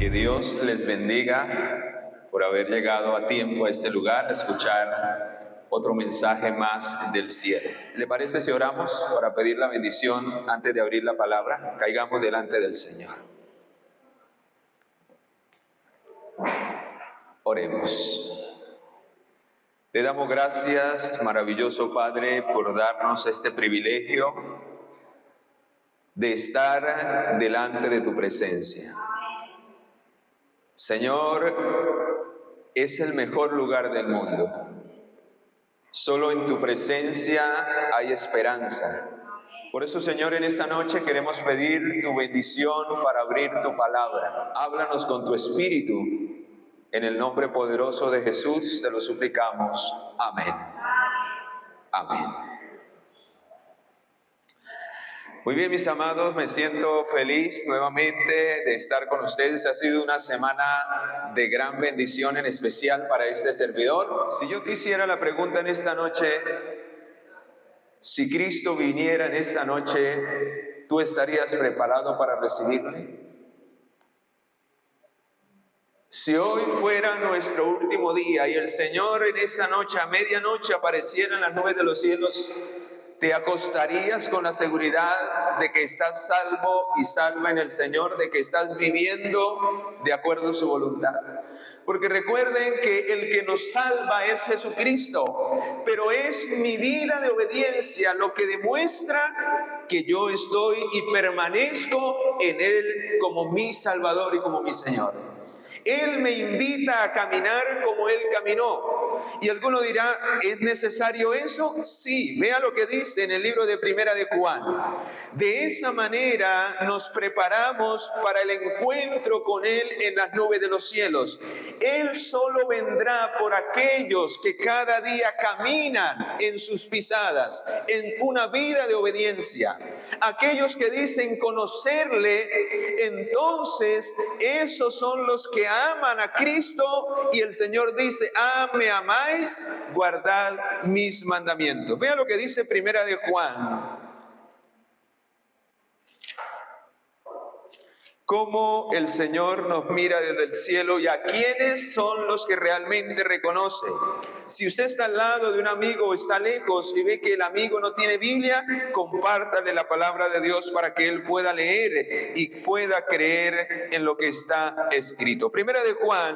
Que Dios les bendiga por haber llegado a tiempo a este lugar a escuchar otro mensaje más del cielo. ¿Le parece si oramos para pedir la bendición antes de abrir la palabra? Caigamos delante del Señor. Oremos. Te damos gracias, maravilloso Padre, por darnos este privilegio de estar delante de tu presencia. Señor, es el mejor lugar del mundo. Solo en tu presencia hay esperanza. Por eso, Señor, en esta noche queremos pedir tu bendición para abrir tu palabra. Háblanos con tu espíritu. En el nombre poderoso de Jesús te lo suplicamos. Amén. Amén. Muy bien, mis amados, me siento feliz nuevamente de estar con ustedes. Ha sido una semana de gran bendición, en especial para este servidor. Si yo te hiciera la pregunta en esta noche, si Cristo viniera en esta noche, ¿tú estarías preparado para recibirle? Si hoy fuera nuestro último día y el Señor en esta noche, a medianoche, apareciera en las nubes de los cielos, ¿te acostarías con la seguridad de que estás salvo y salva en el Señor, de que estás viviendo de acuerdo a su voluntad? Porque recuerden que el que nos salva es Jesucristo, pero es mi vida de obediencia lo que demuestra que yo estoy y permanezco en Él como mi Salvador y como mi Señor. Él me invita a caminar como Él caminó. Y alguno dirá, ¿es necesario eso? Sí, vea lo que dice en el libro de Primera de Juan. De esa manera nos preparamos para el encuentro con Él en las nubes de los cielos. Él solo vendrá por aquellos que cada día caminan en sus pisadas, en una vida de obediencia. Aquellos que dicen conocerle, entonces esos son los que aman a Cristo, y el Señor dice, me amáis, guardad mis mandamientos. Vea lo que dice Primera de Juan. Cómo el Señor nos mira desde el cielo y a quiénes son los que realmente reconocen. Si usted está al lado de un amigo o está lejos y ve que el amigo no tiene Biblia, compártale la palabra de Dios para que él pueda leer y pueda creer en lo que está escrito. Primera de Juan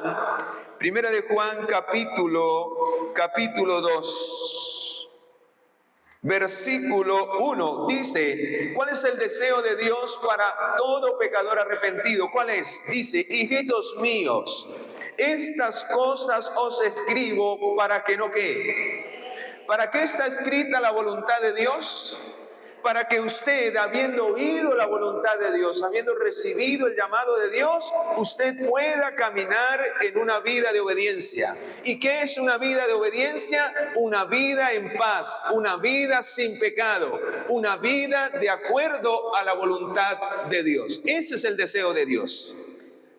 capítulo 2. Versículo 1 dice, ¿cuál es el deseo de Dios para todo pecador arrepentido? ¿Cuál es? Dice, hijitos míos, estas cosas os escribo para que no quede. ¿Para qué está escrita la voluntad de Dios? Para que usted, habiendo oído la voluntad de Dios, habiendo recibido el llamado de Dios, usted pueda caminar en una vida de obediencia. ¿Y qué es una vida de obediencia? Una vida en paz, una vida sin pecado, una vida de acuerdo a la voluntad de Dios. Ese es el deseo de Dios.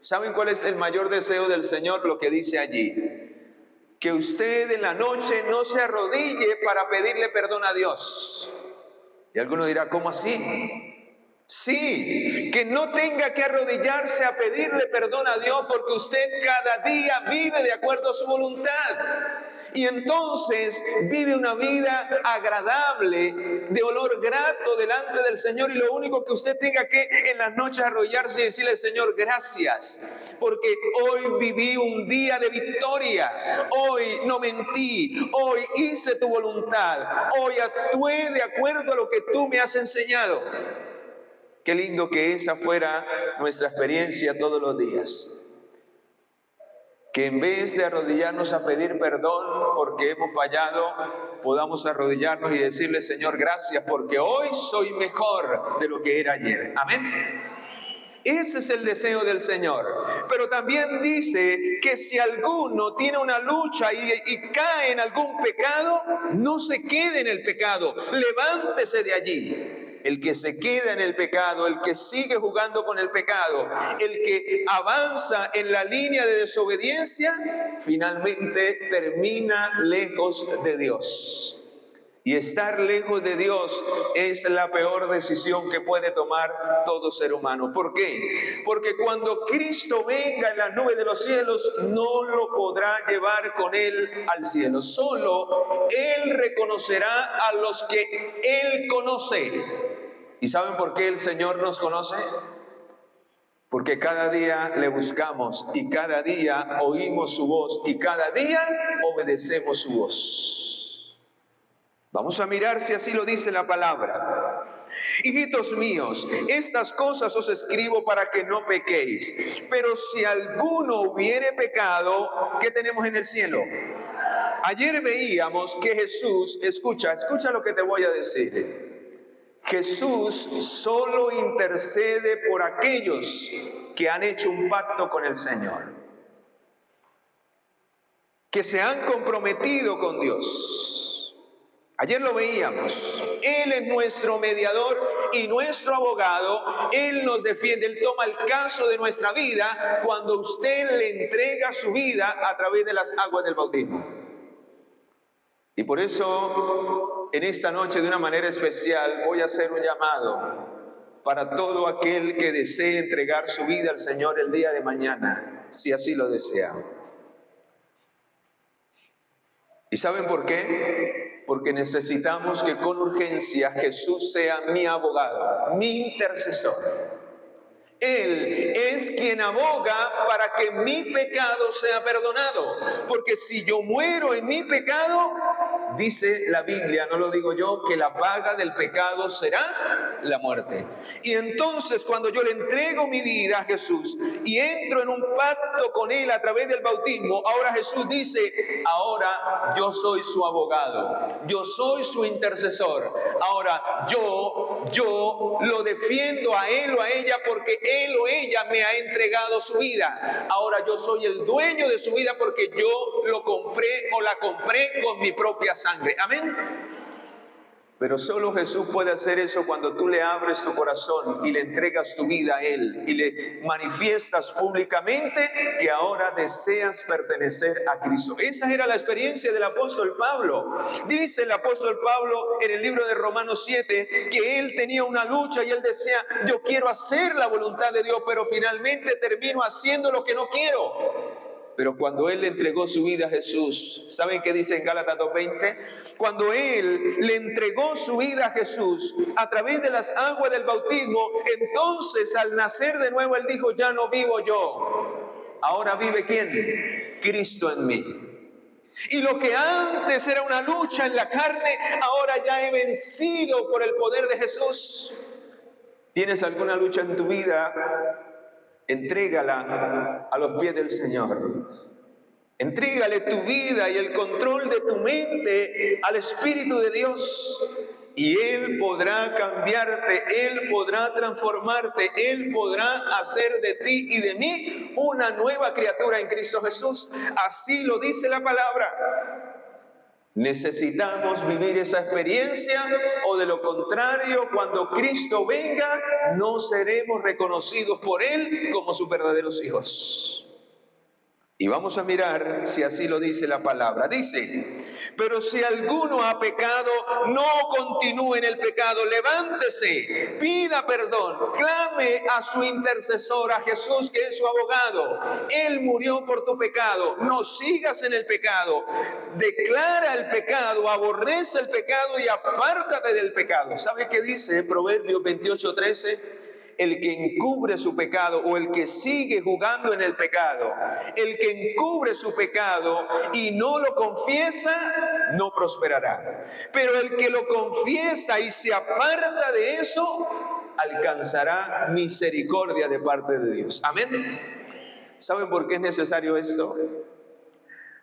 ¿Saben cuál es el mayor deseo del Señor? Lo que dice allí. Que usted en la noche no se arrodille para pedirle perdón a Dios. Y alguno dirá, ¿cómo así? Sí, que no tenga que arrodillarse a pedirle perdón a Dios porque usted cada día vive de acuerdo a su voluntad. Y entonces vive una vida agradable, de olor grato delante del Señor, y lo único que usted tenga que en las noches arrodillarse y decirle, Señor, gracias, porque hoy viví un día de victoria, hoy no mentí, hoy hice tu voluntad, hoy actué de acuerdo a lo que tú me has enseñado. Qué lindo que esa fuera nuestra experiencia todos los días. Que en vez de arrodillarnos a pedir perdón porque hemos fallado, podamos arrodillarnos y decirle, Señor, gracias, porque hoy soy mejor de lo que era ayer. Amén. Ese es el deseo del Señor. Pero también dice que si alguno tiene una lucha y cae en algún pecado, no se quede en el pecado, levántese de allí. El que se queda en el pecado, el que sigue jugando con el pecado, el que avanza en la línea de desobediencia, finalmente termina lejos de Dios. Y estar lejos de Dios es la peor decisión que puede tomar todo ser humano. ¿Por qué? Porque cuando Cristo venga en las nubes de los cielos, no lo podrá llevar con Él al cielo. Solo Él reconocerá a los que Él conoce. ¿Y saben por qué el Señor nos conoce? Porque cada día le buscamos y cada día oímos su voz y cada día obedecemos su voz. Vamos a mirar si así lo dice la palabra. Hijitos míos, estas cosas os escribo para que no pequéis. Pero si alguno hubiere pecado, ¿qué tenemos en el cielo? Ayer veíamos que Jesús, escucha lo que te voy a decir. Jesús solo intercede por aquellos que han hecho un pacto con el Señor, que se han comprometido con Dios. Ayer lo veíamos, Él es nuestro mediador y nuestro abogado, Él nos defiende, Él toma el caso de nuestra vida cuando usted le entrega su vida a través de las aguas del bautismo. Y por eso, en esta noche de una manera especial, voy a hacer un llamado para todo aquel que desee entregar su vida al Señor el día de mañana, si así lo desea. ¿Y saben por qué? Porque necesitamos que con urgencia Jesús sea mi abogado, mi intercesor. Él es quien aboga para que mi pecado sea perdonado. Porque si yo muero en mi pecado, dice la Biblia, no lo digo yo, que la paga del pecado será la muerte. Y entonces cuando yo le entrego mi vida a Jesús y entro en un pacto con Él a través del bautismo, ahora Jesús dice, ahora yo soy su abogado, yo soy su intercesor. Ahora yo lo defiendo a Él o a ella porque Él o ella me ha entregado su vida. Ahora yo soy el dueño de su vida porque yo lo compré o la compré con mi propia sangre. Amén. Pero solo Jesús puede hacer eso cuando tú le abres tu corazón y le entregas tu vida a Él y le manifiestas públicamente que ahora deseas pertenecer a Cristo. Esa era la experiencia del apóstol Pablo. Dice el apóstol Pablo en el libro de Romanos 7 que él tenía una lucha y él decía, yo quiero hacer la voluntad de Dios, pero finalmente termino haciendo lo que no quiero. Pero cuando él le entregó su vida a Jesús, ¿saben qué dice en Gálatas 2:20? Cuando él le entregó su vida a Jesús a través de las aguas del bautismo, entonces al nacer de nuevo él dijo, ya no vivo yo. Ahora vive ¿quién? Cristo en mí. Y lo que antes era una lucha en la carne, ahora ya he vencido por el poder de Jesús. ¿Tienes alguna lucha en tu vida? Entrégala a los pies del Señor. Entrégale tu vida y el control de tu mente al Espíritu de Dios. Y Él podrá cambiarte, Él podrá transformarte, Él podrá hacer de ti y de mí una nueva criatura en Cristo Jesús. Así lo dice la palabra. Necesitamos vivir esa experiencia o de lo contrario, cuando Cristo venga, no seremos reconocidos por Él como sus verdaderos hijos. Y vamos a mirar si así lo dice la palabra. Dice, pero si alguno ha pecado, no continúe en el pecado, levántese, pida perdón, clame a su intercesor, a Jesús que es su abogado. Él murió por tu pecado, no sigas en el pecado, declara el pecado, aborrece el pecado y apártate del pecado. ¿Sabe qué dice Proverbios 28:13? El que encubre su pecado o el que sigue jugando en el pecado, el que encubre su pecado y no lo confiesa, no prosperará. Pero el que lo confiesa y se aparta de eso, alcanzará misericordia de parte de Dios. Amén. ¿Saben por qué es necesario esto?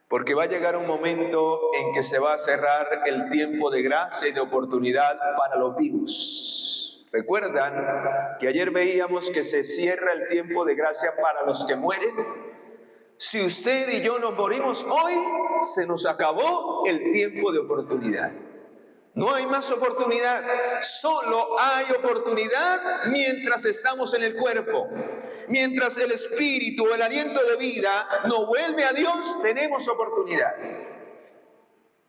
Porque va a llegar un momento en que se va a cerrar el tiempo de gracia y de oportunidad para los vivos. ¿Recuerdan que ayer veíamos que se cierra el tiempo de gracia para los que mueren? Si usted y yo nos morimos hoy, se nos acabó el tiempo de oportunidad. No hay más oportunidad, solo hay oportunidad mientras estamos en el cuerpo. Mientras el espíritu o el aliento de vida no vuelve a Dios, tenemos oportunidad.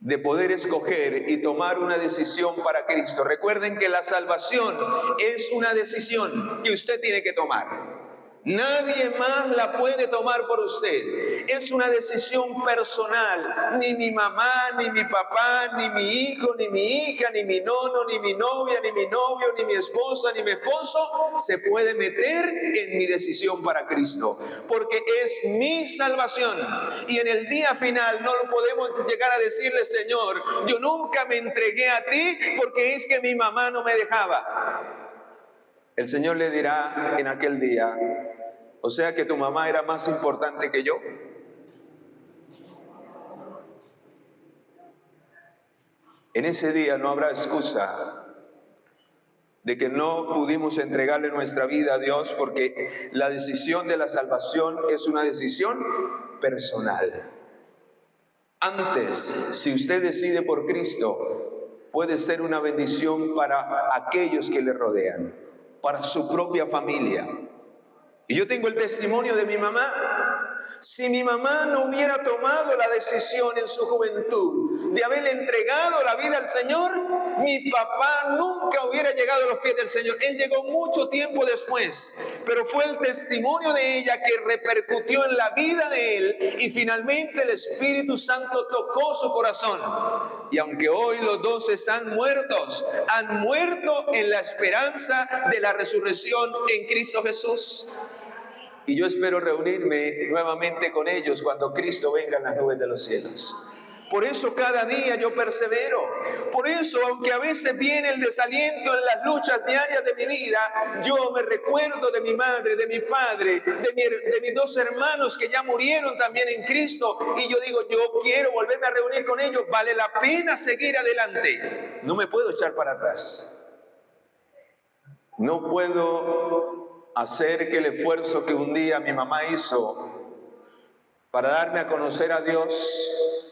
de poder escoger y tomar una decisión para Cristo. Recuerden que la salvación es una decisión que usted tiene que tomar. Nadie más la puede tomar por usted. Es una decisión personal. Ni mi mamá, ni mi papá, ni mi hijo, ni mi hija, ni mi nono, ni mi novia, ni mi novio, ni mi esposa, ni mi esposo se puede meter en mi decisión para Cristo. Porque es mi salvación. Y en el día final no lo podemos llegar a decirle, Señor, yo nunca me entregué a ti porque es que mi mamá no me dejaba. El Señor le dirá en aquel día, o sea que tu mamá era más importante que yo. En ese día no habrá excusa de que no pudimos entregarle nuestra vida a Dios, porque la decisión de la salvación es una decisión personal. Antes, si usted decide por Cristo, puede ser una bendición para aquellos que le rodean, para su propia familia. Y yo tengo el testimonio de mi mamá. Si mi mamá no hubiera tomado la decisión en su juventud de haberle entregado la vida al Señor, mi papá nunca hubiera llegado a los pies del Señor. Él llegó mucho tiempo después, pero fue el testimonio de ella que repercutió en la vida de él y finalmente el Espíritu Santo tocó su corazón. Y aunque hoy los dos están muertos, han muerto en la esperanza de la resurrección en Cristo Jesús. Y yo espero reunirme nuevamente con ellos cuando Cristo venga en las nubes de los cielos. Por eso cada día yo persevero. Por eso, aunque a veces viene el desaliento en las luchas diarias de mi vida, yo me recuerdo de mi madre, de mi padre, de mis dos hermanos que ya murieron también en Cristo. Y yo digo, yo quiero volverme a reunir con ellos. Vale la pena seguir adelante. No me puedo echar para atrás. No puedo hacer que el esfuerzo que un día mi mamá hizo para darme a conocer a Dios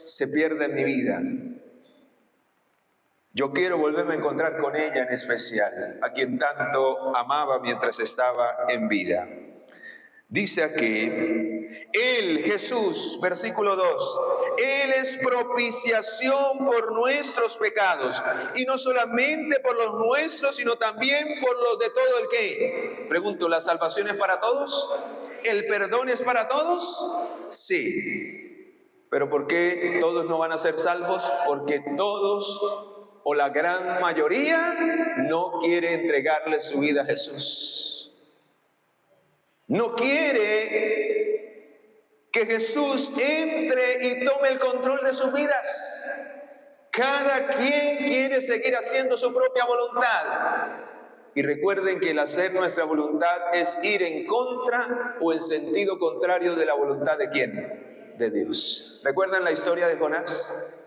se pierda en mi vida. Yo quiero volverme a encontrar con ella en especial, a quien tanto amaba mientras estaba en vida. Dice aquí, Él, Jesús, versículo 2, Él es propiciación por nuestros pecados, y no solamente por los nuestros, sino también por los de todo el que. Pregunto, ¿la salvación es para todos? ¿El perdón es para todos? Sí. ¿Pero por qué todos no van a ser salvos? Porque todos, o la gran mayoría, no quiere entregarle su vida a Jesús. No quiere que Jesús entre y tome el control de sus vidas. Cada quien quiere seguir haciendo su propia voluntad. Y recuerden que el hacer nuestra voluntad es ir en contra o en sentido contrario de la voluntad ¿de quién? De Dios. ¿Recuerdan la historia de Jonás?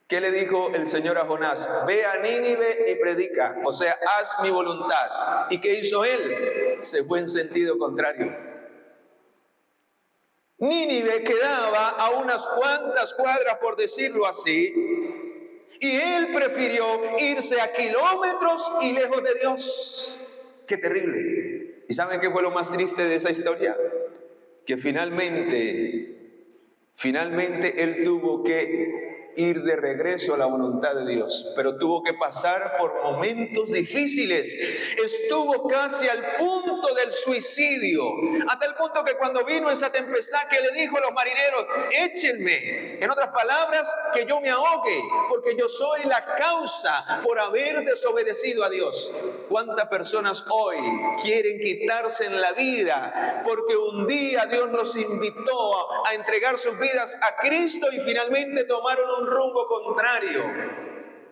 ¿Qué le dijo el Señor a Jonás? Ve a Nínive y predica, o sea, haz mi voluntad. ¿Y qué hizo él? Se fue en sentido contrario. Nínive quedaba a unas cuantas cuadras, por decirlo así, y él prefirió irse a kilómetros y lejos de Dios. ¡Qué terrible! ¿Y saben qué fue lo más triste de esa historia? Que finalmente él tuvo que ir de regreso a la voluntad de Dios, pero tuvo que pasar por momentos difíciles. Estuvo casi al punto del suicidio, hasta el punto que cuando vino esa tempestad que le dijo a los marineros, échenme, en otras palabras, que yo me ahogue, porque yo soy la causa por haber desobedecido a Dios. ¿Cuántas personas hoy quieren quitarse en la vida porque un día Dios los invitó a entregar sus vidas a Cristo y finalmente tomaron un rumbo contrario?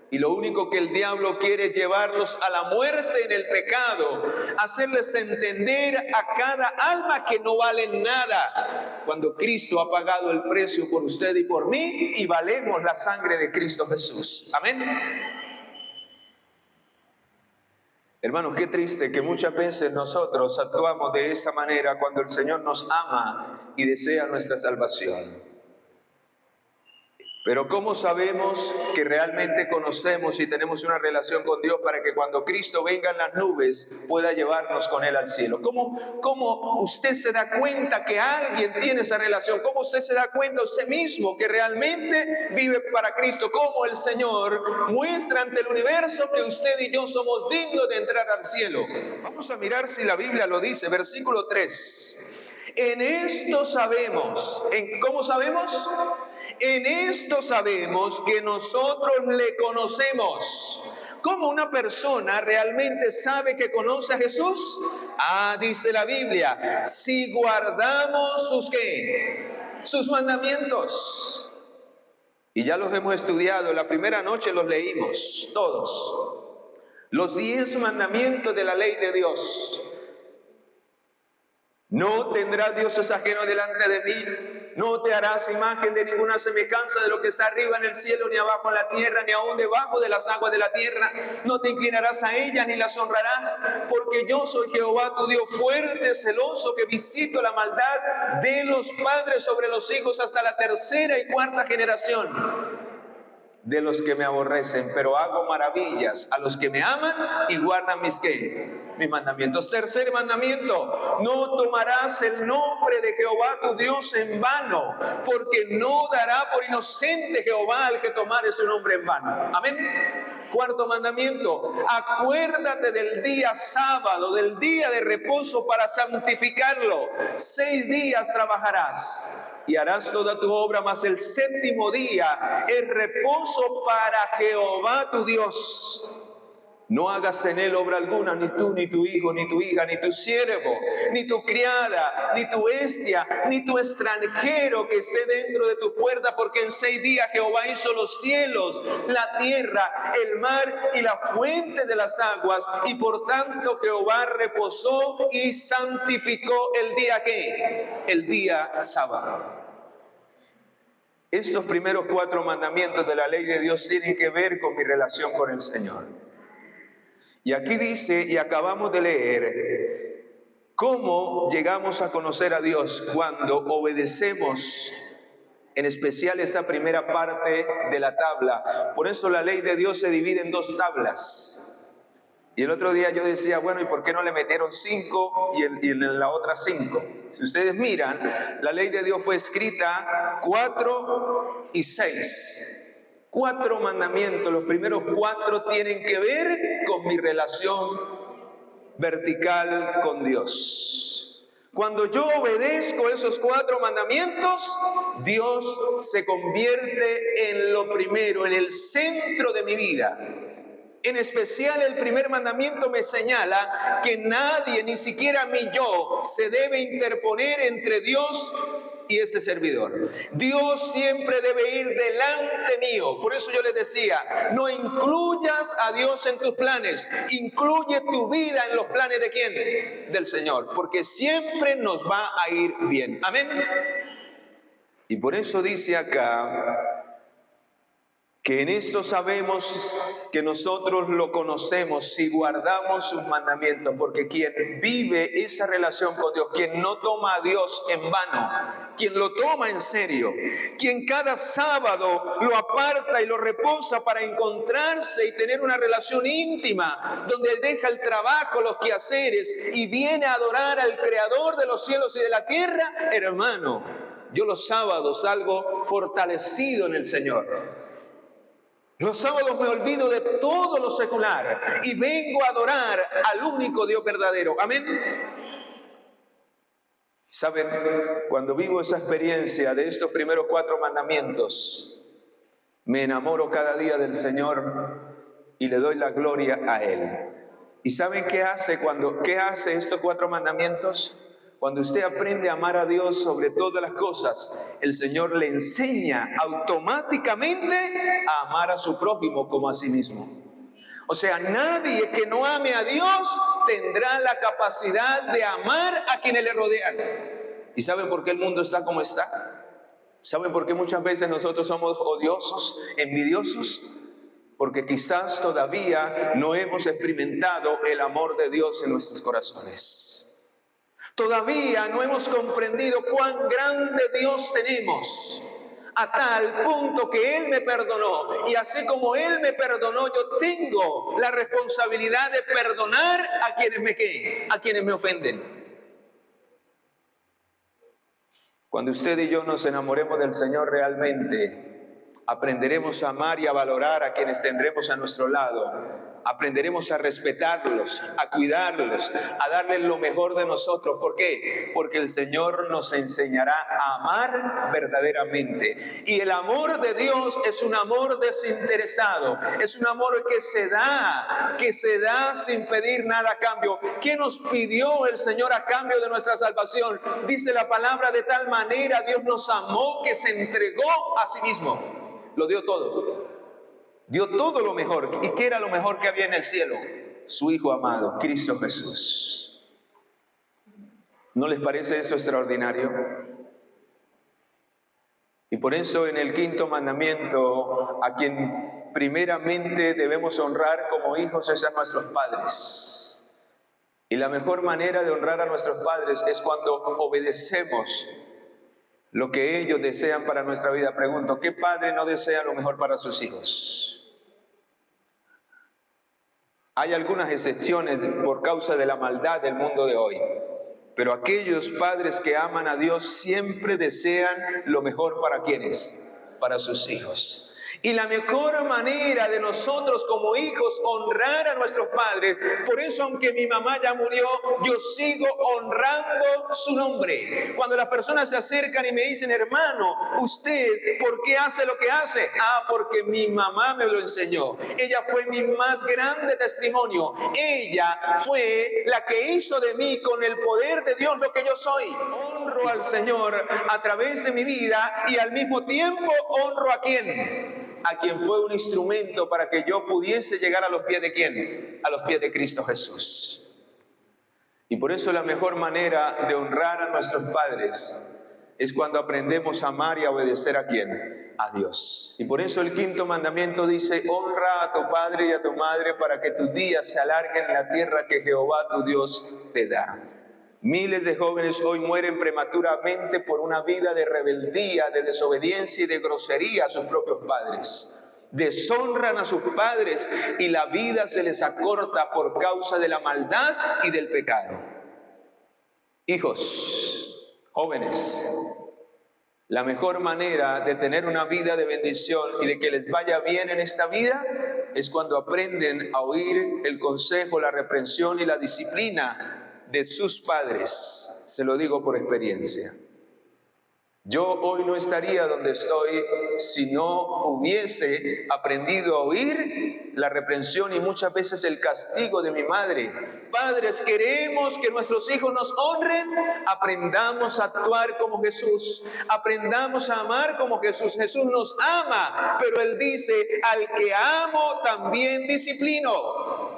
Y lo único que el diablo quiere es llevarlos a la muerte en el pecado, hacerles entender a cada alma que no valen nada, cuando Cristo ha pagado el precio por usted y por mí, y valemos la sangre de Cristo Jesús. Amén. Hermanos, qué triste que muchas veces nosotros actuamos de esa manera cuando el Señor nos ama y desea nuestra salvación. Pero ¿cómo sabemos que realmente conocemos y tenemos una relación con Dios para que cuando Cristo venga en las nubes pueda llevarnos con Él al cielo? ¿Cómo usted se da cuenta que alguien tiene esa relación? ¿Cómo usted se da cuenta usted mismo que realmente vive para Cristo? ¿Cómo el Señor muestra ante el universo que usted y yo somos dignos de entrar al cielo? Vamos a mirar si la Biblia lo dice, versículo 3. En esto sabemos, ¿cómo sabemos? En esto sabemos que nosotros le conocemos. ¿Cómo una persona realmente sabe que conoce a Jesús? Dice la Biblia, si guardamos sus ¿qué? Sus mandamientos. Y ya los hemos estudiado, la primera noche los leímos, todos. Los 10 mandamientos de la ley de Dios. No tendrás dioses ajenos delante de mí, no te harás imagen de ninguna semejanza de lo que está arriba en el cielo, ni abajo en la tierra, ni aún debajo de las aguas de la tierra. No te inclinarás a ellas ni las honrarás, porque yo soy Jehová tu Dios fuerte, celoso, que visito la maldad de los padres sobre los hijos hasta la tercera y cuarta generación de los que me aborrecen, pero hago maravillas a los que me aman y guardan mis mandamientos. Tercer mandamiento, no tomarás el nombre de Jehová tu Dios en vano, porque no dará por inocente Jehová al que tomare su nombre en vano. Amén. Cuarto mandamiento, acuérdate del día sábado, del día de reposo para santificarlo. 6 días trabajarás y harás toda tu obra, mas el séptimo día es reposo para Jehová tu Dios. No hagas en él obra alguna, ni tú, ni tu hijo, ni tu hija, ni tu siervo, ni tu criada, ni tu bestia, ni tu extranjero que esté dentro de tu puerta, porque en 6 días Jehová hizo los cielos, la tierra, el mar y la fuente de las aguas, y por tanto Jehová reposó y santificó el día ¿qué? El día sábado. Estos primeros 4 mandamientos de la ley de Dios tienen que ver con mi relación con el Señor. Y aquí dice, y acabamos de leer, cómo llegamos a conocer a Dios cuando obedecemos, en especial esta primera parte de la tabla. Por eso la ley de Dios se divide en 2 tablas. Y el otro día yo decía, bueno, ¿y por qué no le metieron 5 y en la otra 5? Si ustedes miran, la ley de Dios fue escrita 4 y 6. 4 mandamientos, los primeros 4 tienen que ver con mi relación vertical con Dios. Cuando yo obedezco esos 4 mandamientos, Dios se convierte en lo primero, en el centro de mi vida. En especial el primer mandamiento me señala que nadie, ni siquiera mi yo, se debe interponer entre Dios y este servidor. Dios siempre debe ir delante mío. Por eso yo les decía, no incluyas a Dios en tus planes, incluye tu vida en los planes ¿de quién? Del Señor, porque siempre nos va a ir bien. Amén. Y por eso dice acá que en esto sabemos que nosotros lo conocemos si guardamos sus mandamientos, porque quien vive esa relación con Dios, quien no toma a Dios en vano, quien lo toma en serio, quien cada sábado lo aparta y lo reposa para encontrarse y tener una relación íntima, donde él deja el trabajo, los quehaceres y viene a adorar al Creador de los cielos y de la tierra, hermano, yo los sábados salgo fortalecido en el Señor. Los sábados me olvido de todo lo secular y vengo a adorar al único Dios verdadero. Amén. ¿Saben? Cuando vivo esa experiencia de estos primeros 4 mandamientos, me enamoro cada día del Señor y le doy la gloria a Él. ¿Y saben qué hace estos 4 mandamientos? Cuando usted aprende a amar a Dios sobre todas las cosas, el Señor le enseña automáticamente a amar a su prójimo como a sí mismo. O sea, nadie que no ame a Dios tendrá la capacidad de amar a quienes le rodean. ¿Y saben por qué el mundo está como está? ¿Saben por qué muchas veces nosotros somos odiosos, envidiosos? Porque quizás todavía no hemos experimentado el amor de Dios en nuestros corazones. Todavía no hemos comprendido cuán grande Dios tenemos. a tal punto que Él me perdonó. Y así como Él me perdonó, yo tengo la responsabilidad de perdonar a quienes a quienes me ofenden. Cuando usted y yo nos enamoremos del Señor realmente, aprenderemos a amar y a valorar a quienes tendremos a nuestro lado. Aprenderemos a respetarlos, a cuidarlos, a darles lo mejor de nosotros. ¿Por qué? Porque el Señor nos enseñará a amar verdaderamente. Y el amor de Dios es un amor desinteresado, es un amor que se da sin pedir nada a cambio. ¿Qué nos pidió el Señor a cambio de nuestra salvación? Dice la palabra: de tal manera Dios nos amó que se entregó a sí mismo. Lo dio todo. Dio todo lo mejor. ¿Y qué era lo mejor que había en el cielo? Su Hijo amado, Cristo Jesús. ¿No les parece eso extraordinario? Y por eso en el quinto mandamiento, a quien primeramente debemos honrar como hijos es a nuestros padres. Y la mejor manera de honrar a nuestros padres es cuando obedecemos lo que ellos desean para nuestra vida. Pregunto, ¿qué padre no desea lo mejor para sus hijos? Hay algunas excepciones por causa de la maldad del mundo de hoy, pero aquellos padres que aman a Dios siempre desean lo mejor para ¿quiénes? Para sus hijos. Y la mejor manera de nosotros como hijos honrar a nuestros padres, por eso aunque mi mamá ya murió, yo sigo honrando su nombre. Cuando las personas se acercan y me dicen: hermano, ¿usted por qué hace lo que hace? Ah, porque mi mamá me lo enseñó. Ella fue mi más grande testimonio. Ella fue la que hizo de mí, con el poder de Dios, lo que yo soy. Honro al Señor a través de mi vida y al mismo tiempo honro ¿a quién? A quien fue un instrumento para que yo pudiese llegar a los pies de ¿quién? A los pies de Cristo Jesús. Y por eso la mejor manera de honrar a nuestros padres es cuando aprendemos a amar y a obedecer ¿a quién? A Dios. Y por eso el quinto mandamiento dice: honra a tu padre y a tu madre para que tus días se alarguen en la tierra que Jehová tu Dios te da. Miles de jóvenes hoy mueren prematuramente por una vida de rebeldía, de desobediencia y de grosería a sus propios padres. Deshonran a sus padres y la vida se les acorta por causa de la maldad y del pecado. Hijos, jóvenes, la mejor manera de tener una vida de bendición y de que les vaya bien en esta vida es cuando aprenden a oír el consejo, la reprensión y la disciplina de sus padres. Se lo digo por experiencia. Yo hoy no estaría donde estoy si no hubiese aprendido a oír la reprensión y muchas veces el castigo de mi madre. Padres, queremos que nuestros hijos nos honren, aprendamos a actuar como Jesús, aprendamos a amar como Jesús. Jesús nos ama, pero Él dice: al que amo también disciplino.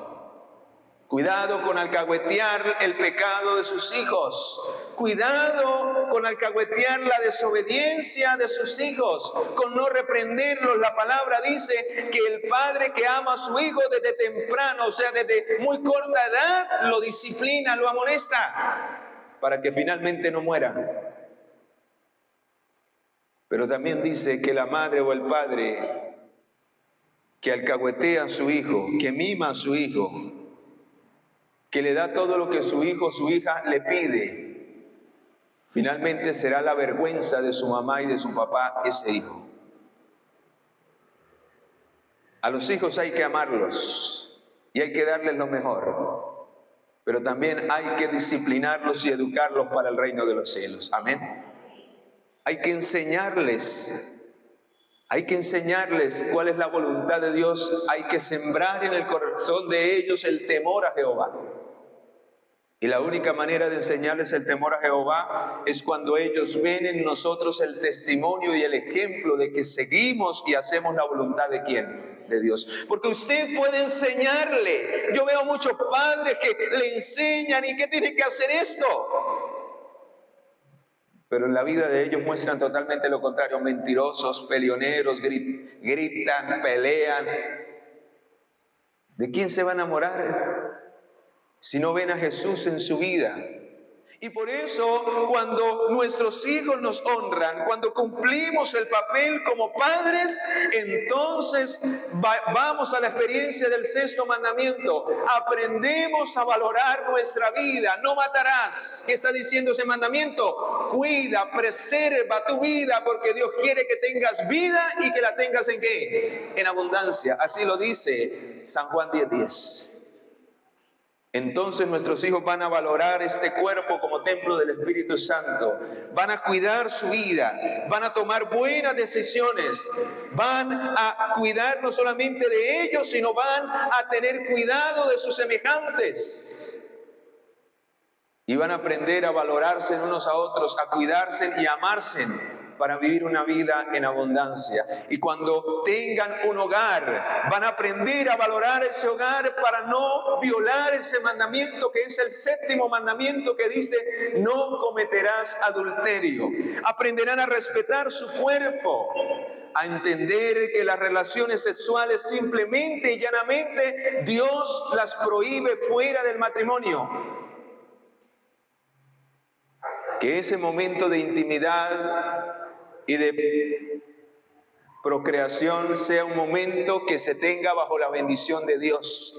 Cuidado con alcahuetear el pecado de sus hijos. Cuidado con alcahuetear la desobediencia de sus hijos, con no reprenderlos. La palabra dice que el padre que ama a su hijo desde temprano, o sea, desde muy corta edad, lo disciplina, lo amonesta, para que finalmente no muera. Pero también dice que la madre o el padre que alcahuetea a su hijo, que mima a su hijo, que le da todo lo que su hijo o su hija le pide, finalmente será la vergüenza de su mamá y de su papá ese hijo. A los hijos hay que amarlos y hay que darles lo mejor, pero también hay que disciplinarlos y educarlos para el reino de los cielos. Amén. Hay que enseñarles cuál es la voluntad de Dios. Hay que sembrar en el corazón de ellos el temor a Jehová. Y la única manera de enseñarles el temor a Jehová es cuando ellos ven en nosotros el testimonio y el ejemplo de que seguimos y hacemos la voluntad de ¿quién? De Dios. Porque usted puede enseñarle. Yo veo muchos padres que le enseñan y que tiene que hacer esto. Pero en la vida de ellos muestran totalmente lo contrario: mentirosos, peleoneros, gritan, pelean. ¿De quién se va a enamorar si no ven a Jesús en su vida? Y por eso, cuando nuestros hijos nos honran, cuando cumplimos el papel como padres, entonces vamos a la experiencia del sexto mandamiento. Aprendemos a valorar nuestra vida. No matarás. ¿Qué está diciendo ese mandamiento? Cuida, preserva tu vida, porque Dios quiere que tengas vida y que la tengas ¿en qué? En abundancia. Así lo dice San Juan 10:10. Entonces nuestros hijos van a valorar este cuerpo como templo del Espíritu Santo, van a cuidar su vida, van a tomar buenas decisiones, van a cuidar no solamente de ellos, sino van a tener cuidado de sus semejantes. Y van a aprender a valorarse unos a otros, a cuidarse y a amarse para vivir una vida en abundancia. Y cuando tengan un hogar, van a aprender a valorar ese hogar para no violar ese mandamiento que es el séptimo mandamiento que dice: no cometerás adulterio. Aprenderán a respetar su cuerpo, a entender que las relaciones sexuales simplemente y llanamente Dios las prohíbe fuera del matrimonio. Que ese momento de intimidad y de procreación sea un momento que se tenga bajo la bendición de Dios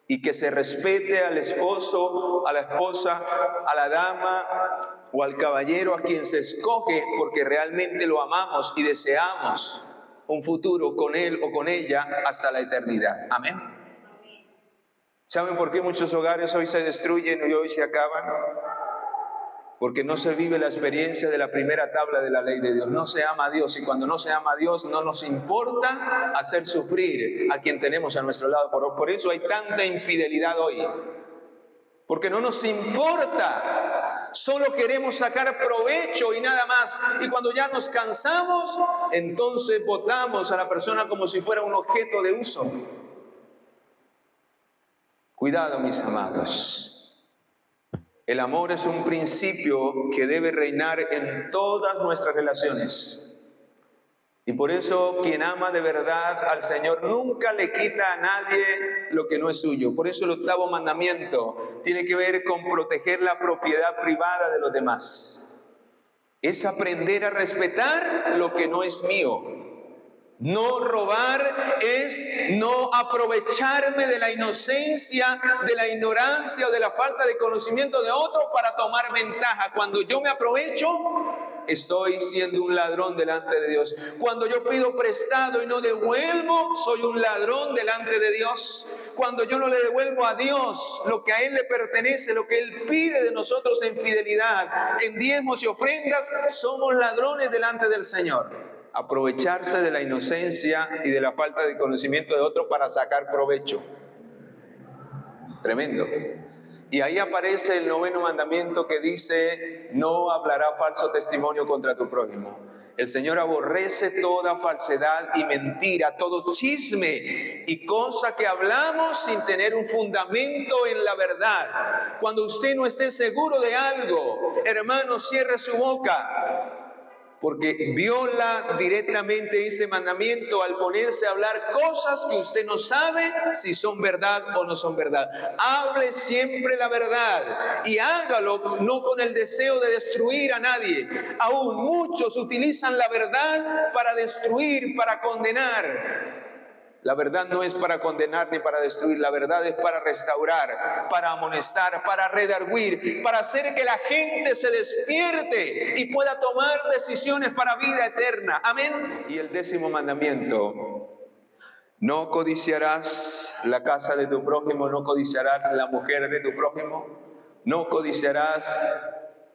y que se respete al esposo, a la esposa, a la dama o al caballero a quien se escoge, porque realmente lo amamos y deseamos un futuro con él o con ella hasta la eternidad. Amén. ¿Saben por qué muchos hogares hoy se destruyen y hoy se acaban? Porque no se vive la experiencia de la primera tabla de la ley de Dios. No se ama a Dios, y cuando no se ama a Dios no nos importa hacer sufrir a quien tenemos a nuestro lado. Por eso hay tanta infidelidad hoy. Porque no nos importa, solo queremos sacar provecho y nada más. Y cuando ya nos cansamos, entonces botamos a la persona como si fuera un objeto de uso. Cuidado, mis amados. El amor es un principio que debe reinar en todas nuestras relaciones. Y por eso quien ama de verdad al Señor nunca le quita a nadie lo que no es suyo. Por eso el octavo mandamiento tiene que ver con proteger la propiedad privada de los demás. Es aprender a respetar lo que no es mío. No robar es no aprovecharme de la inocencia, de la ignorancia o de la falta de conocimiento de otro para tomar ventaja. Cuando yo me aprovecho, estoy siendo un ladrón delante de Dios. Cuando yo pido prestado y no devuelvo, soy un ladrón delante de Dios. Cuando yo no le devuelvo a Dios lo que a Él le pertenece, lo que Él pide de nosotros en fidelidad, en diezmos y ofrendas, somos ladrones delante del Señor. Aprovecharse de la inocencia y de la falta de conocimiento de otro para sacar provecho. Tremendo. Y ahí aparece el noveno mandamiento que dice: no hablará falso testimonio contra tu prójimo. El Señor aborrece toda falsedad y mentira, todo chisme y cosa que hablamos sin tener un fundamento en la verdad. Cuando usted no esté seguro de algo, hermano, cierre su boca, porque viola directamente este mandamiento al ponerse a hablar cosas que usted no sabe si son verdad o no son verdad. Hable siempre la verdad y hágalo no con el deseo de destruir a nadie. Aún muchos utilizan la verdad para destruir, para condenar. La verdad no es para condenar ni para destruir, la verdad es para restaurar, para amonestar, para redarguir, para hacer que la gente se despierte y pueda tomar decisiones para vida eterna. Amén. Y el décimo mandamiento: no codiciarás la casa de tu prójimo, no codiciarás la mujer de tu prójimo, no codiciarás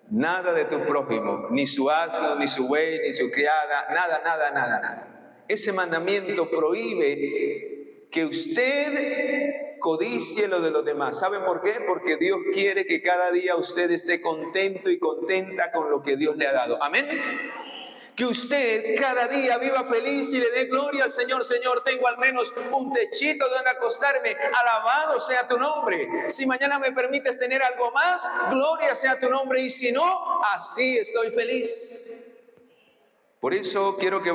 nada de tu prójimo, ni su asno, ni su buey, ni su criada, nada. Ese mandamiento prohíbe que usted codicie lo de los demás. ¿Saben por qué? Porque Dios quiere que cada día usted esté contento y contenta con lo que Dios le ha dado. Amén. Que usted cada día viva feliz y le dé gloria al Señor. Señor, tengo al menos un techito donde acostarme. Alabado sea tu nombre. Si mañana me permites tener algo más, gloria sea tu nombre. Y si no, así estoy feliz. Por eso quiero que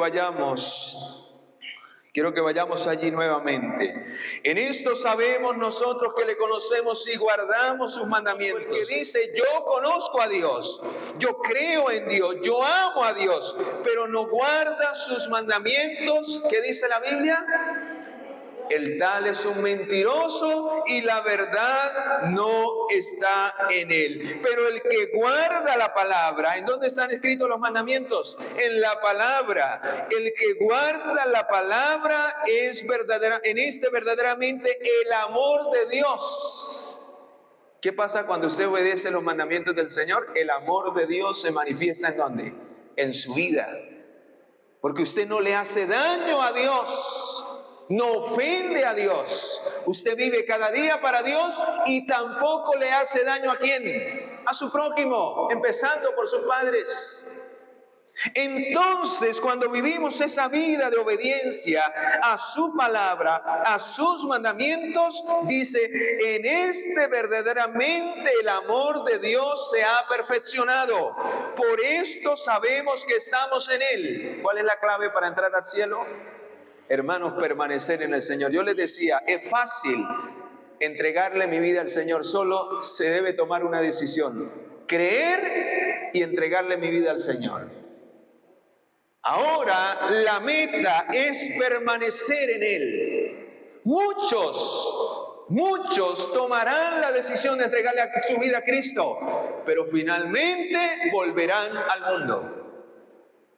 Quiero que vayamos allí nuevamente. En esto sabemos nosotros que le conocemos si guardamos sus mandamientos. El que dice, yo conozco a Dios, yo creo en Dios, yo amo a Dios, pero no guarda sus mandamientos, ¿qué dice la Biblia? El tal es un mentiroso y la verdad no está en él. Pero el que guarda la palabra, ¿en dónde están escritos los mandamientos? En la palabra. El que guarda la palabra es verdadera, en este verdaderamente el amor de Dios. ¿Qué pasa cuando usted obedece los mandamientos del Señor? El amor de Dios se manifiesta ¿en dónde? En su vida. Porque usted no le hace daño a Dios. No ofende a Dios. Usted vive cada día para Dios y tampoco le hace daño ¿a quién? A su prójimo, empezando por sus padres. Entonces, cuando vivimos esa vida de obediencia a su palabra, a sus mandamientos, dice, en este verdaderamente el amor de Dios se ha perfeccionado. Por esto sabemos que estamos en Él. ¿Cuál es la clave para entrar al cielo? Hermanos, permanecer en el Señor. Yo les decía, es fácil entregarle mi vida al Señor, solo se debe tomar una decisión, creer y entregarle mi vida al Señor. Ahora la meta es permanecer en Él. Muchos tomarán la decisión de entregarle su vida a Cristo, pero finalmente volverán al mundo.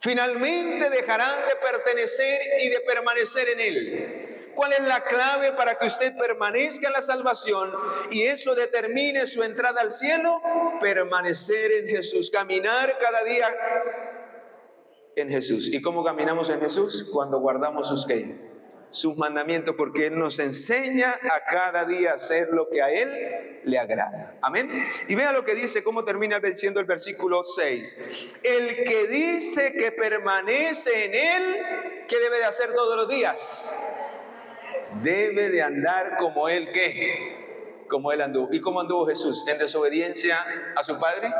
Finalmente dejarán de pertenecer y de permanecer en Él. ¿Cuál es la clave para que usted permanezca en la salvación y eso determine su entrada al cielo? Permanecer en Jesús, caminar cada día en Jesús. ¿Y cómo caminamos en Jesús? Cuando guardamos sus mandamientos, porque Él nos enseña a cada día hacer lo que a Él le agrada. Amén. Y vea lo que dice, cómo termina diciendo el versículo 6. El que dice que permanece en Él, ¿qué debe de hacer todos los días? Debe de andar como Él, ¿qué? Como Él anduvo. ¿Y cómo anduvo Jesús? ¿En desobediencia a su Padre?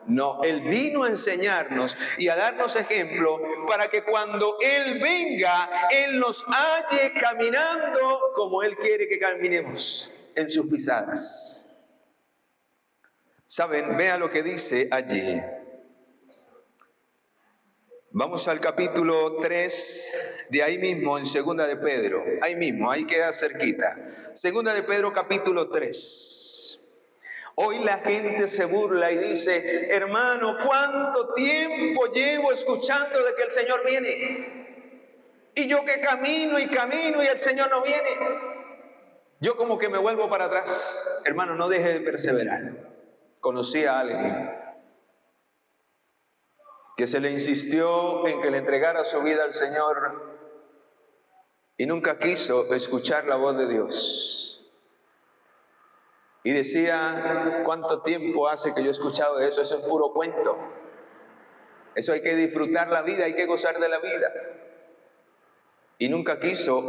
No, Él vino a enseñarnos y a darnos ejemplo para que cuando Él venga, Él nos halle caminando como Él quiere que caminemos, en sus pisadas. ¿Saben? Vea lo que dice allí. Vamos al capítulo 3, de ahí mismo, en Segunda de Pedro. Ahí mismo, ahí queda cerquita. Segunda de Pedro, capítulo 3. Hoy la gente se burla y dice, hermano, ¿cuánto tiempo llevo escuchando de que el Señor viene? Y yo que camino y el Señor no viene. Yo como que me vuelvo para atrás. Hermano, no deje de perseverar. Conocí a alguien que se le insistió en que le entregara su vida al Señor y nunca quiso escuchar la voz de Dios. Y decía, ¿cuánto tiempo hace que yo he escuchado de eso? Eso es puro cuento. Eso hay que disfrutar la vida, hay que gozar de la vida. Y nunca quiso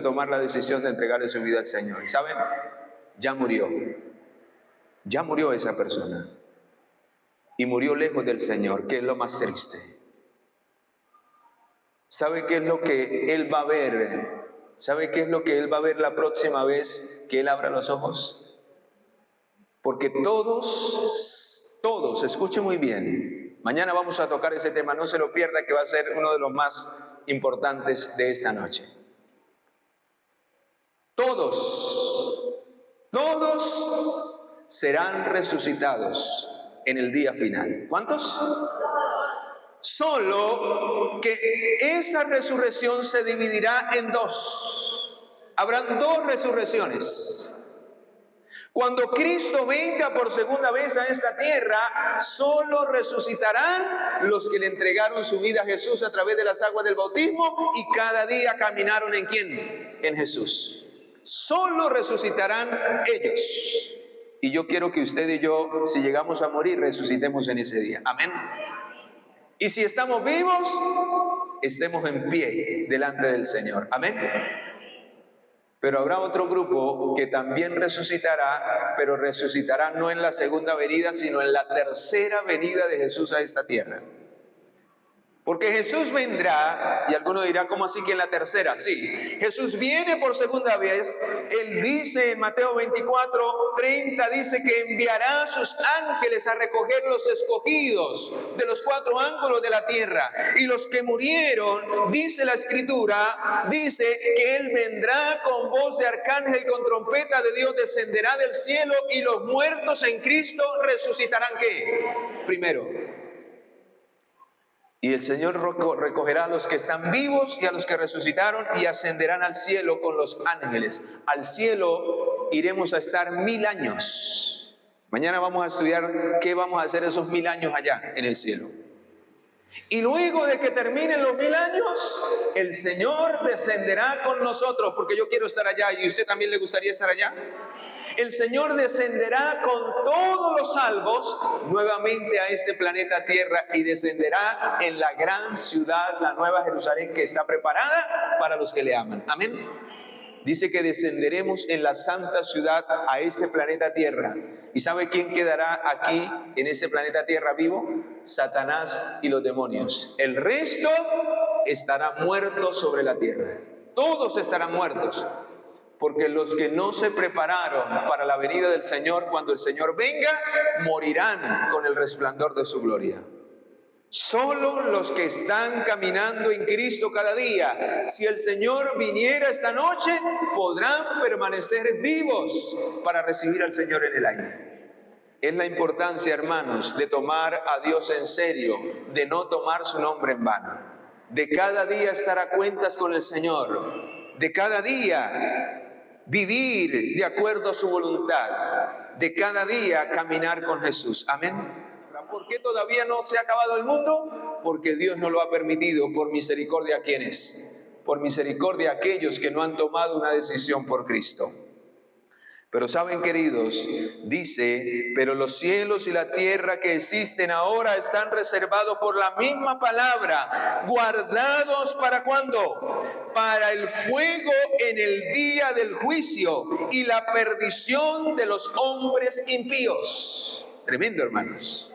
tomar la decisión de entregarle su vida al Señor. ¿Y saben? Ya murió esa persona. Y murió lejos del Señor, que es lo más triste. ¿Sabe qué es lo que Él va a ver? ¿Sabe qué es lo que Él va a ver la próxima vez que Él abra los ojos? Porque todos, escuche muy bien, mañana vamos a tocar ese tema, no se lo pierda, que va a ser uno de los más importantes de esta noche. Todos serán resucitados en el día final. ¿Cuántos? Solo que esa resurrección se dividirá en dos. Habrán dos resurrecciones. Cuando Cristo venga por segunda vez a esta tierra, solo resucitarán los que le entregaron su vida a Jesús a través de las aguas del bautismo y cada día caminaron ¿en quién? En Jesús. Solo resucitarán ellos. Y yo quiero que usted y yo, si llegamos a morir, resucitemos en ese día. Amén. Y si estamos vivos, estemos en pie delante del Señor. Amén. Pero habrá otro grupo que también resucitará, pero resucitará no en la segunda venida, sino en la tercera venida de Jesús a esta tierra. Porque Jesús vendrá, y alguno dirá, ¿cómo así que en la tercera? Sí, Jesús viene por segunda vez. Él dice en Mateo 24:30, dice que enviará a sus ángeles a recoger los escogidos de los 4 ángulos de la tierra. Y los que murieron, dice la Escritura, dice que Él vendrá con voz de arcángel y con trompeta de Dios, descenderá del cielo, y los muertos en Cristo resucitarán, ¿qué? Primero. Y el Señor recogerá a los que están vivos y a los que resucitaron y ascenderán al cielo con los ángeles. Al cielo iremos a estar 1000 años. Mañana vamos a estudiar qué vamos a hacer esos 1000 años allá en el cielo. Y luego de que terminen los 1000 años, el Señor descenderá con nosotros, porque yo quiero estar allá y usted también le gustaría estar allá. El Señor descenderá con todos los salvos nuevamente a este planeta Tierra y descenderá en la gran ciudad, la Nueva Jerusalén, que está preparada para los que le aman. Amén. Dice que descenderemos en la santa ciudad a este planeta Tierra. ¿Y sabe quién quedará aquí en ese planeta Tierra vivo? Satanás y los demonios. El resto estará muerto sobre la tierra. Todos estarán muertos. Porque los que no se prepararon para la venida del Señor, cuando el Señor venga, morirán con el resplandor de su gloria. Solo los que están caminando en Cristo cada día, si el Señor viniera esta noche, podrán permanecer vivos para recibir al Señor en el aire. Es la importancia, hermanos, de tomar a Dios en serio, de no tomar su nombre en vano, de cada día estar a cuentas con el Señor, de cada día vivir de acuerdo a su voluntad, de cada día caminar con Jesús. Amén. ¿Por qué todavía no se ha acabado el mundo? Porque Dios no lo ha permitido. Por misericordia, ¿a quiénes? Por misericordia a aquellos que no han tomado una decisión por Cristo. Pero saben, queridos, dice, pero los cielos y la tierra que existen ahora están reservados por la misma palabra, guardados ¿para cuándo? Para el fuego en el día del juicio y la perdición de los hombres impíos. Tremendo, hermanos.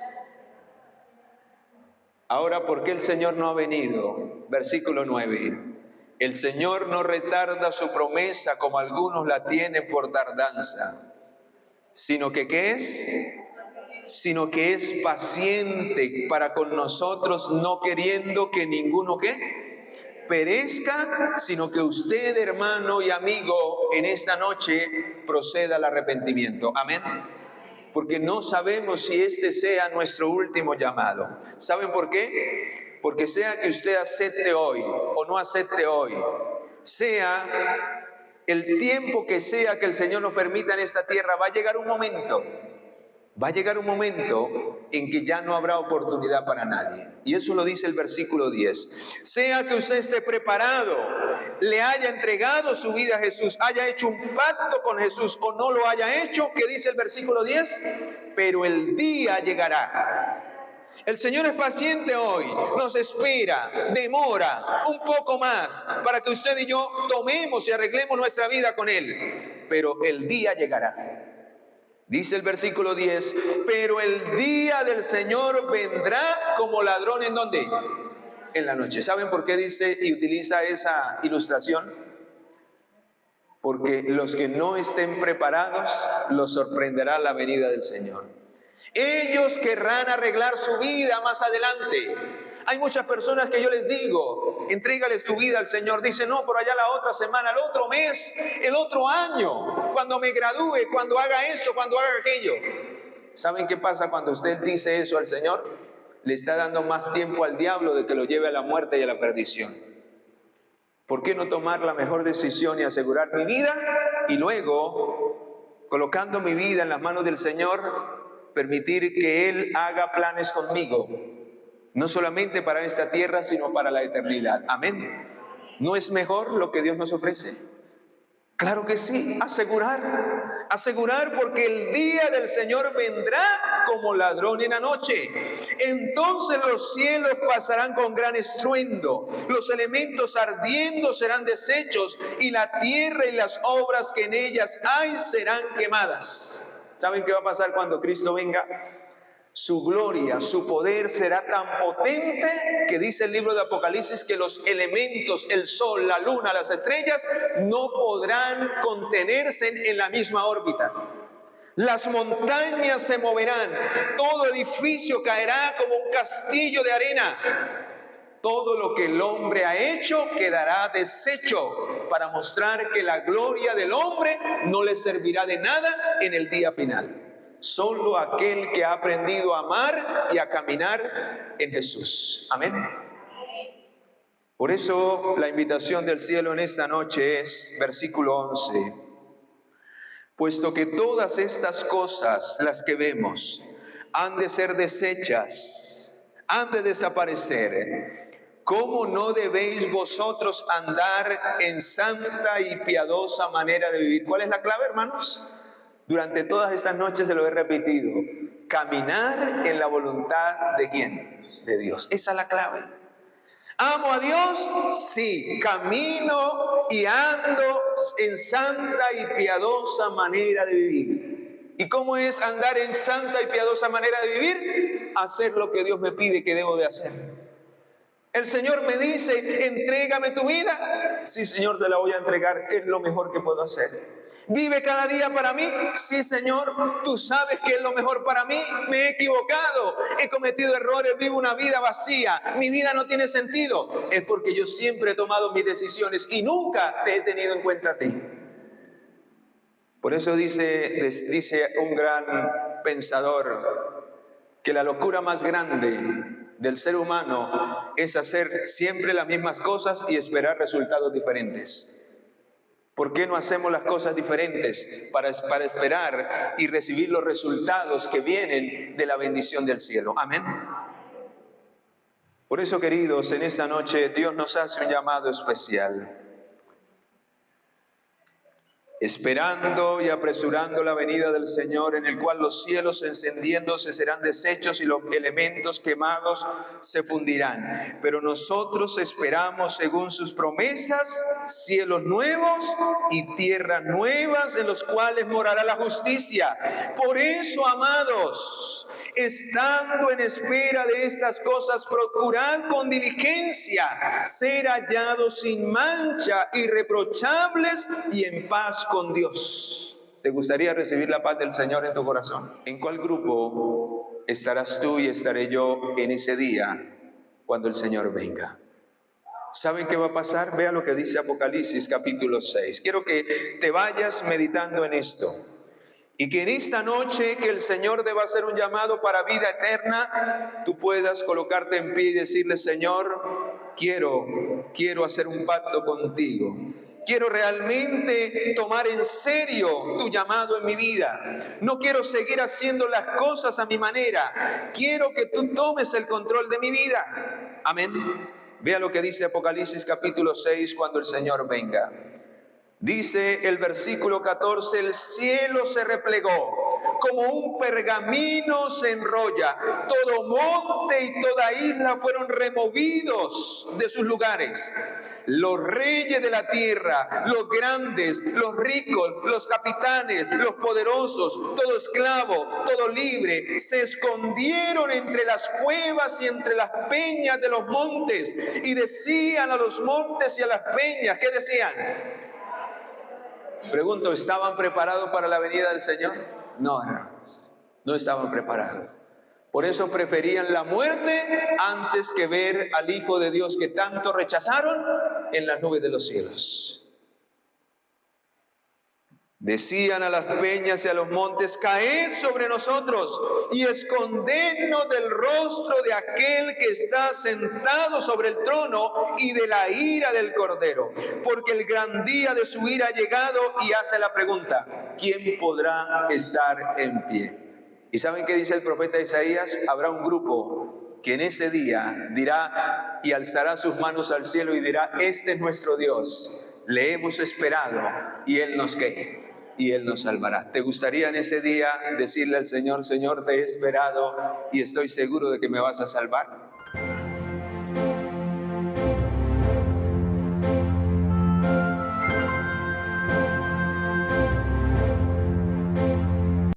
Ahora, ¿por qué el Señor no ha venido? Versículo 9. El Señor no retarda su promesa como algunos la tienen por tardanza, sino que ¿qué es? Sino que es paciente para con nosotros, no queriendo que ninguno ¿qué? Perezca, sino que usted, hermano y amigo, en esta noche proceda al arrepentimiento. Amén. Porque no sabemos si este sea nuestro último llamado. ¿Saben por qué? Porque sea que usted acepte hoy o no acepte hoy, sea el tiempo que sea que el Señor nos permita en esta tierra, va a llegar un momento en que ya no habrá oportunidad para nadie. Y eso lo dice el versículo 10. Sea que usted esté preparado, le haya entregado su vida a Jesús, haya hecho un pacto con Jesús o no lo haya hecho, ¿qué dice el versículo 10? Pero el día llegará. El Señor es paciente hoy, nos espera, demora un poco más para que usted y yo tomemos y arreglemos nuestra vida con Él. Pero el día llegará. Dice el versículo 10, pero el día del Señor vendrá como ladrón, ¿en dónde? En la noche. ¿Saben por qué dice y utiliza esa ilustración? Porque los que no estén preparados, los sorprenderá la venida del Señor. Ellos querrán arreglar su vida más adelante. Hay muchas personas que yo les digo, entrégales tu vida al Señor. Dicen, no, por allá la otra semana, el otro mes, el otro año, cuando me gradúe, cuando haga esto, cuando haga aquello. ¿Saben qué pasa cuando usted dice eso al Señor? Le está dando más tiempo al diablo de que lo lleve a la muerte y a la perdición. ¿Por qué no tomar la mejor decisión y asegurar mi vida? Y luego, colocando mi vida en las manos del Señor, permitir que Él haga planes conmigo, no solamente para esta tierra, sino para la eternidad. Amén. ¿No es mejor lo que Dios nos ofrece? Claro que sí, asegurar porque el día del Señor vendrá como ladrón en la noche. Entonces los cielos pasarán con gran estruendo, los elementos ardiendo serán deshechos y la tierra y las obras que en ellas hay serán quemadas. ¿Saben qué va a pasar cuando Cristo venga? Su gloria, su poder será tan potente que dice el libro de Apocalipsis que los elementos, el sol, la luna, las estrellas, no podrán contenerse en la misma órbita. Las montañas se moverán, todo edificio caerá como un castillo de arena. Todo lo que el hombre ha hecho quedará deshecho para mostrar que la gloria del hombre no le servirá de nada en el día final. Solo aquel que ha aprendido a amar y a caminar en Jesús. Amén. Por eso la invitación del cielo en esta noche es, versículo 11, puesto que todas estas cosas, las que vemos, han de ser deshechas, han de desaparecer, ¿cómo no debéis vosotros andar en santa y piadosa manera de vivir? ¿Cuál es la clave, hermanos? Durante todas estas noches se lo he repetido. Caminar en la voluntad ¿de quién? De Dios. Esa es la clave. ¿Amo a Dios? Sí. Camino y ando en santa y piadosa manera de vivir. ¿Y cómo es andar en santa y piadosa manera de vivir? Hacer lo que Dios me pide que debo de hacer. El Señor me dice, entrégame tu vida. Sí, Señor, te la voy a entregar. Es lo mejor que puedo hacer. ¿Vive cada día para mí? Sí, Señor, tú sabes que es lo mejor para mí. Me he equivocado, he cometido errores, vivo una vida vacía, mi vida no tiene sentido. Es porque yo siempre he tomado mis decisiones y nunca te he tenido en cuenta a ti. Por eso dice un gran pensador que la locura más grande del ser humano es hacer siempre las mismas cosas y esperar resultados diferentes. ¿Por qué no hacemos las cosas diferentes para esperar y recibir los resultados que vienen de la bendición del cielo? Amén. Por eso, queridos, en esta noche Dios nos hace un llamado especial. Esperando y apresurando la venida del Señor, en el cual los cielos encendiéndose serán deshechos y los elementos quemados se fundirán. Pero nosotros esperamos, según sus promesas, cielos nuevos y tierras nuevas en los cuales morará la justicia. Por eso, amados, estando en espera de estas cosas, procurad con diligencia ser hallados sin mancha, irreprochables y en paz con Dios. ¿Te gustaría recibir la paz del Señor en tu corazón? ¿En cuál grupo estarás tú y estaré yo en ese día cuando el Señor venga? ¿Saben qué va a pasar? Vea lo que dice Apocalipsis capítulo 6. Quiero que te vayas meditando en esto. Y que en esta noche que el Señor deba hacer un llamado para vida eterna, tú puedas colocarte en pie y decirle, Señor, quiero hacer un pacto contigo. Quiero realmente tomar en serio tu llamado en mi vida. No quiero seguir haciendo las cosas a mi manera. Quiero que tú tomes el control de mi vida. Amén. Vea lo que dice Apocalipsis capítulo 6 cuando el Señor venga. Dice el versículo 14, el cielo se replegó, como un pergamino se enrolla, todo monte y toda isla fueron removidos de sus lugares. Los reyes de la tierra, los grandes, los ricos, los capitanes, los poderosos, todo esclavo, todo libre, se escondieron entre las cuevas y entre las peñas de los montes y decían a los montes y a las peñas, ¿qué decían? Pregunto, ¿estaban preparados para la venida del Señor? No, hermanos, no estaban preparados. Por eso preferían la muerte antes que ver al Hijo de Dios que tanto rechazaron en las nubes de los cielos. Decían a las peñas y a los montes, caed sobre nosotros y escondednos del rostro de aquel que está sentado sobre el trono y de la ira del Cordero, porque el gran día de su ira ha llegado. Y hace la pregunta, ¿quién podrá estar en pie? ¿Y saben qué dice el profeta Isaías? Habrá un grupo que en ese día dirá y alzará sus manos al cielo y dirá, este es nuestro Dios, le hemos esperado y Él nos ¿qué? Y Él nos salvará. ¿Te gustaría en ese día decirle al Señor, Señor, te he esperado y estoy seguro de que me vas a salvar?